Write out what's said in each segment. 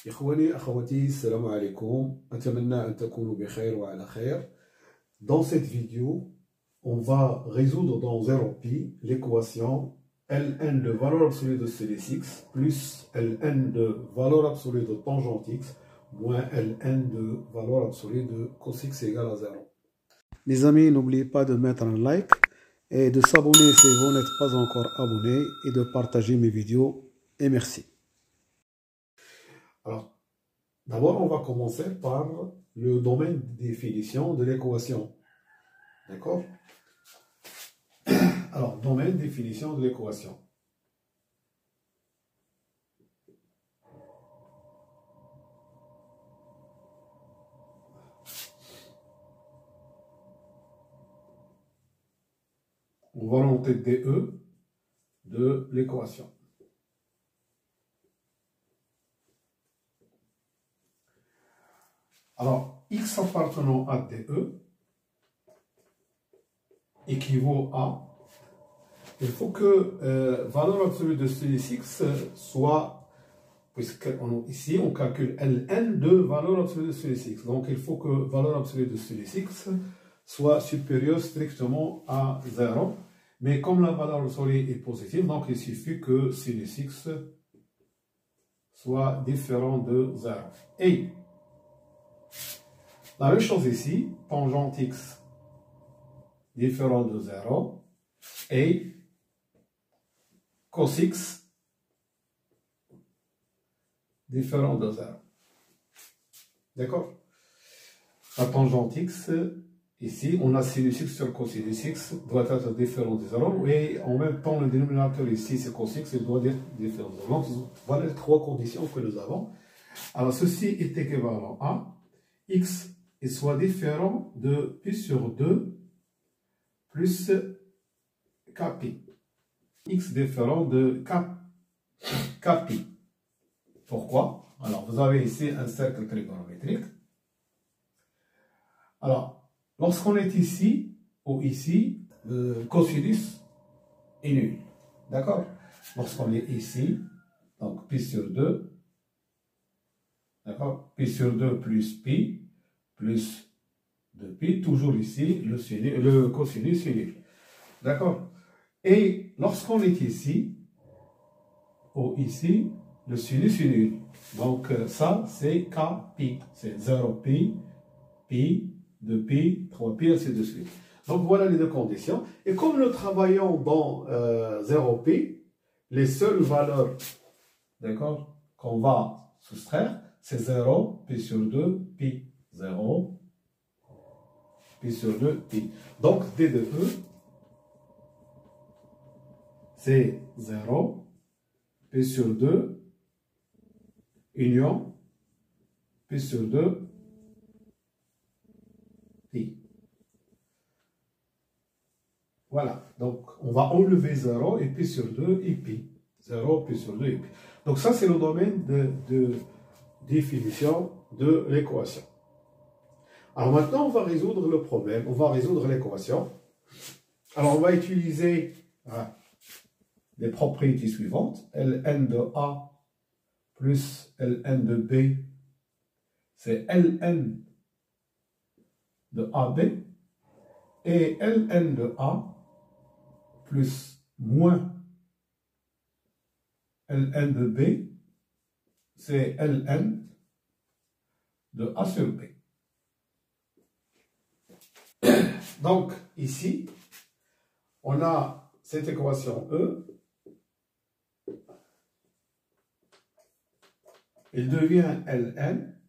إخواني أخواتي السلام عليكم أتمنى أن تكونوا بخير وعلى خير. Dans cette vidéo, on va résoudre dans 0pi l'équation Ln de valeur absolue de sin x plus Ln de valeur absolue de tangente x moins Ln de valeur absolue de cos x égale à 0. Les amis, n'oubliez pas de mettre un like et de s'abonner si vous n'êtes pas encore abonné et de partager mes vidéos. Et merci. Alors, d'abord, on va commencer par le domaine de définition de l'équation. D'accord? Alors, domaine de définition de l'équation. On va noter DE de l'équation. Alors, x appartenant à DE équivaut à, il faut que valeur absolue de sin x soit, puisque ici on calcule Ln de valeur absolue de sin x, donc il faut que valeur absolue de sin x soit supérieure strictement à 0, mais comme la valeur absolue est positive, donc il suffit que sin x soit différent de 0. Et la même chose ici, tangente x différent de 0 et cos x différent de 0. D'accord? La tangente x, ici, on a sinus x sur cosinus x, doit être différent de 0, et en même temps, le dénominateur ici, c'est cos x, il doit être différent de 0. Donc, voilà les trois conditions que nous avons. Alors, ceci est équivalent à x et soit différent de pi sur 2 plus kpi. X différent de kpi. Pourquoi? Alors, vous avez ici un cercle trigonométrique. Alors, lorsqu'on est ici, ou ici, le cosinus est nul. D'accord? Lorsqu'on est ici, donc pi sur 2, d'accord? Pi sur 2 plus pi, plus de pi, toujours ici, le cosinus est nul. D'accord? Et lorsqu'on est ici, ou ici, le sinus est nul. Donc ça, c'est kpi. C'est 0pi, pi, 2pi, 3pi, ainsi de suite. Donc voilà les deux conditions. Et comme nous travaillons dans 0pi, les seules valeurs, d'accord, qu'on va soustraire, c'est 0, pi sur 2, pi. 0, pi sur 2, pi. Donc D de E, c'est 0, pi sur 2, union, pi sur 2, pi. Voilà, donc on va enlever 0 et pi sur 2 et pi. 0, pi sur 2 et pi. Donc ça, c'est le domaine de définition de l'équation. Alors maintenant, on va résoudre le problème, on va résoudre l'équation. Alors on va utiliser les propriétés suivantes. Ln de A plus Ln de B, c'est Ln de AB, et Ln de A plus moins Ln de B, c'est Ln de A sur B. Donc, ici, on a cette équation E. Il devient Ln.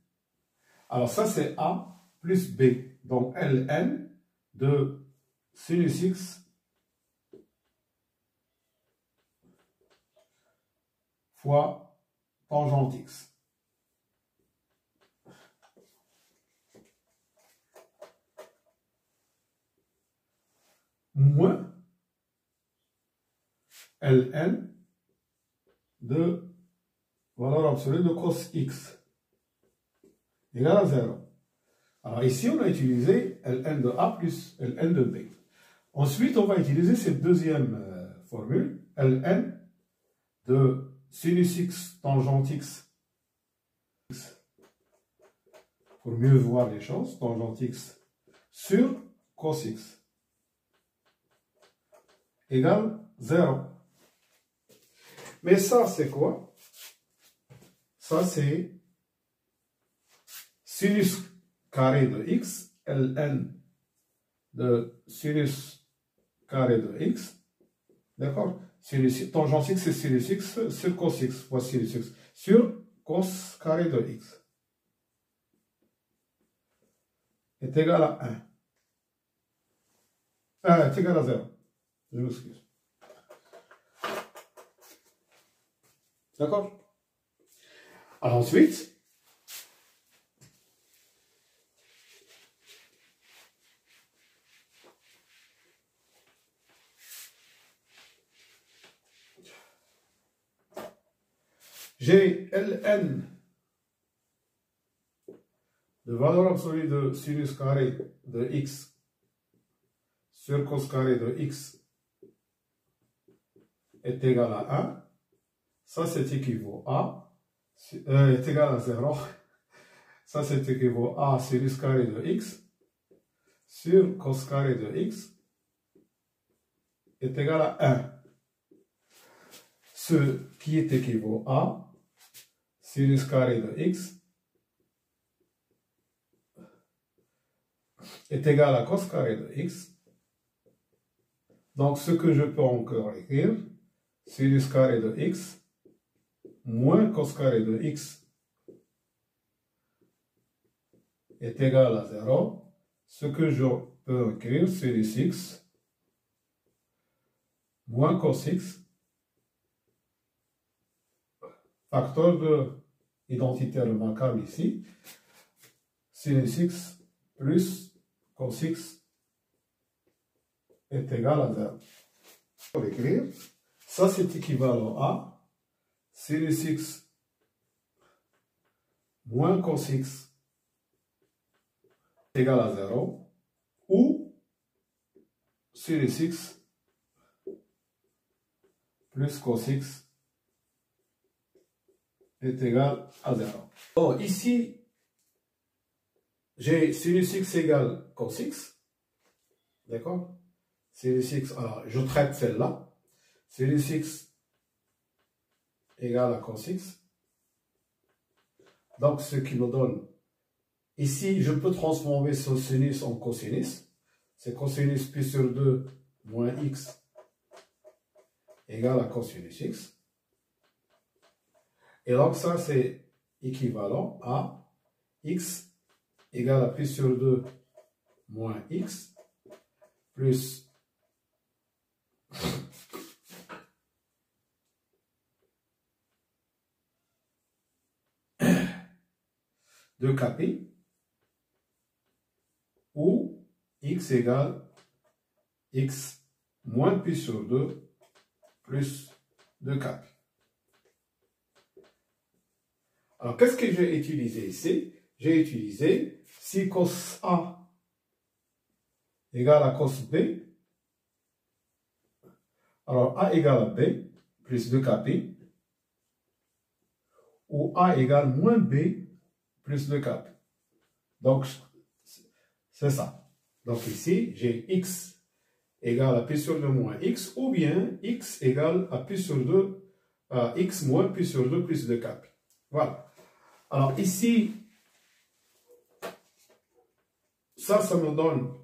Alors, ça, c'est A plus B. Donc, Ln de sinus x fois tangente x. Moins Ln de valeur absolue de cos x égale à 0. Alors ici, on a utilisé Ln de A plus Ln de B. Ensuite, on va utiliser cette deuxième formule, Ln de sinus x tangente x Pour mieux voir les choses, tangente x sur cos x égale 0. Mais ça, c'est quoi? Ça, c'est sinus carré de x, ln de sinus carré de x. D'accord? Tangente x, c'est sinus x sur cos x fois sinus x sur cos carré de x est égal à 1. Est égal à 0. Je m'excuse. D'accord? Alors ensuite, j'ai ln de valeur absolue de sinus carré de x sur cos carré de x est égal à 1. Ça, c'est équivaut à, est égal à 0. Ça, c'est équivaut à sinus carré de x sur cos carré de x est égal à 1. Ce qui est équivaut à sinus carré de x est égal à cos carré de x. Donc, ce que je peux encore écrire, sinus carré de x moins cos carré de x est égal à 0. Ce que je peux écrire, sinus x moins cos x, facteur de identité remarquable ici, sinus x plus cos x est égal à 0. Pour écrire, ça c'est équivalent à sinus x moins cos x est égal à 0 ou sinus x plus cos x est égal à 0. Bon, ici, j'ai sinus x égale cos x. D'accord? Sinus x, alors je traite celle-là. Sinus x égale à cos x. Donc, ce qui me donne, ici, je peux transformer ce sinus en cosinus. C'est cosinus pi sur 2 moins x égale à cosinus x. Et donc, ça, c'est équivalent à x égale à pi sur 2 moins x plus de kp ou x égale x moins pi sur 2 plus 2kp. Alors, qu'est-ce que j'ai utilisé ici? J'ai utilisé si cos A égale à cos B, alors A égale à B plus 2kp, ou A égale moins B plus 2kp. Donc, c'est ça. Donc ici, j'ai x égale à pi sur 2 moins x, ou bien x égale à pi sur 2, x moins pi sur 2 plus 2kp. Voilà. Alors ici, ça me donne,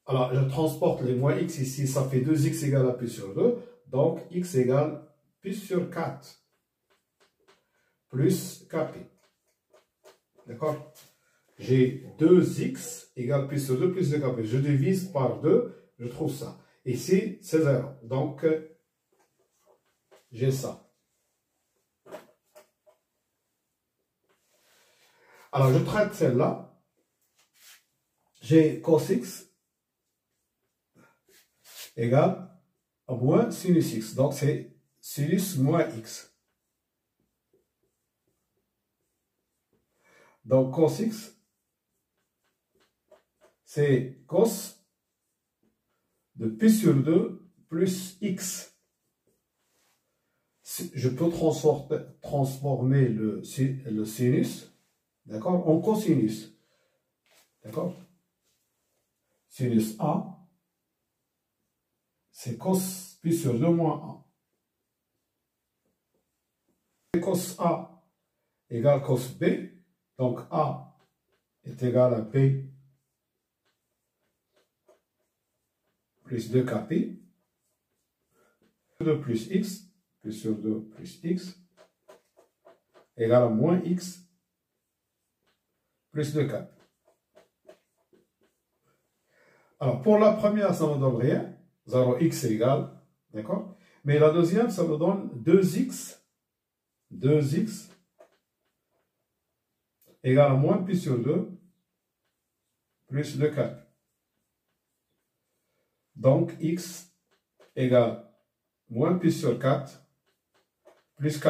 alors je transporte les moins x ici, ça fait 2x égale à pi sur 2, donc x égale pi sur 4 plus kp. D'accord? J'ai 2x égale pi sur 2 plus 2kp. Je divise par 2, je trouve ça. Ici, c'est 0. Donc, j'ai ça. Alors, je traite celle-là. J'ai cos x égale à moins sinus x. Donc, c'est sinus moins x. Donc, cos x, c'est cos de pi sur 2 plus x. je peux transformer le sinus, d'accord, en cosinus. D'accord? Sinus A, c'est cos pi sur 2 moins 1. Cos A égale cos B, donc A est égal à P plus 2kp, 2 plus x, P sur 2 plus x, égale à moins x plus 2k. Alors, pour la première, ça ne me donne rien. 0x est égal, d'accord? Mais la deuxième, ça me donne 2x égale à moins pi sur 2 plus 2k. Donc, x égale moins pi sur 4 plus k.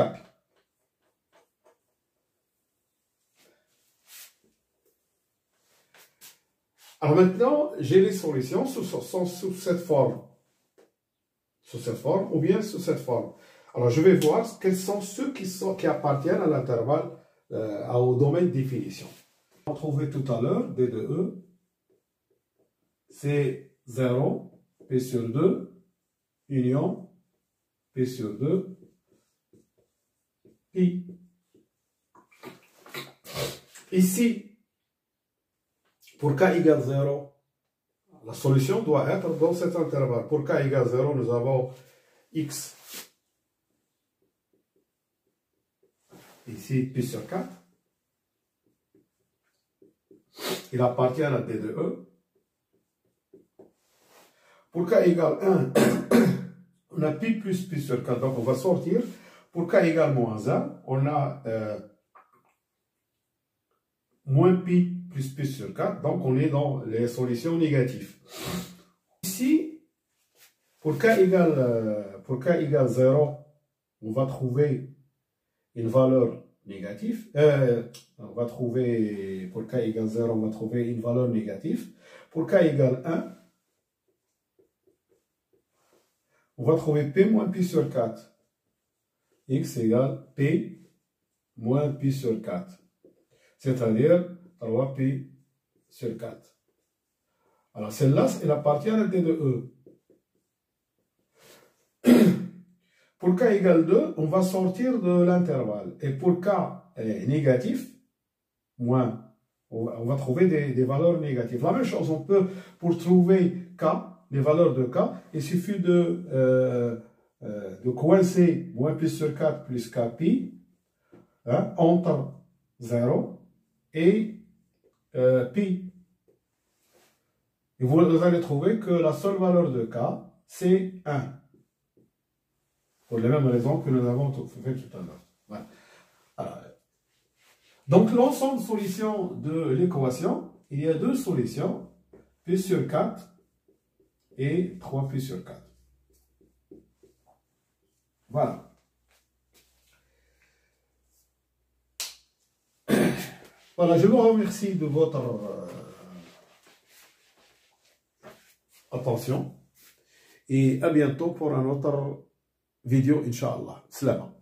Alors maintenant, j'ai les solutions sous cette forme. Sous cette forme ou bien sous cette forme. Alors je vais voir quels sont ceux qui appartiennent à l'intervalle, au domaine de définition. On a trouvé tout à l'heure, D de E, c'est 0, P sur 2, union, P sur 2, pi. Ici, pour k égale 0, la solution doit être dans cet intervalle. Pour k égale 0, nous avons x. Ici, pi sur 4. Il appartient à D de E. Pour k égale 1, on a pi plus pi sur 4, donc on va sortir. Pour k égale moins 1, on a moins pi plus pi sur 4, donc on est dans les solutions négatives. Ici, pour k égale 0, on va trouver une valeur négative. On va trouver, pour k égale 0, on va trouver une valeur négative. Pour k égale 1, on va trouver p moins pi sur 4. X égale p moins pi sur 4. C'est-à-dire 3pi sur 4. Alors celle-là, elle appartient à D de E. Pour k égale 2, on va sortir de l'intervalle. Et pour k est négatif, moins, on va trouver des valeurs négatives. La même chose, on peut, pour trouver k, les valeurs de k, il suffit de coincer moins pi sur 4 plus k pi, hein, entre 0 et pi. Et vous allez trouver que la seule valeur de k, c'est 1. Pour les mêmes raisons que nous avons fait tout à l'heure. Voilà. Donc, l'ensemble de solutions de l'équation, il y a deux solutions, pi sur 4 et 3pi sur 4. Voilà. Voilà, je vous remercie de votre attention et à bientôt pour un autre vidéo, Inch'Allah. Slama.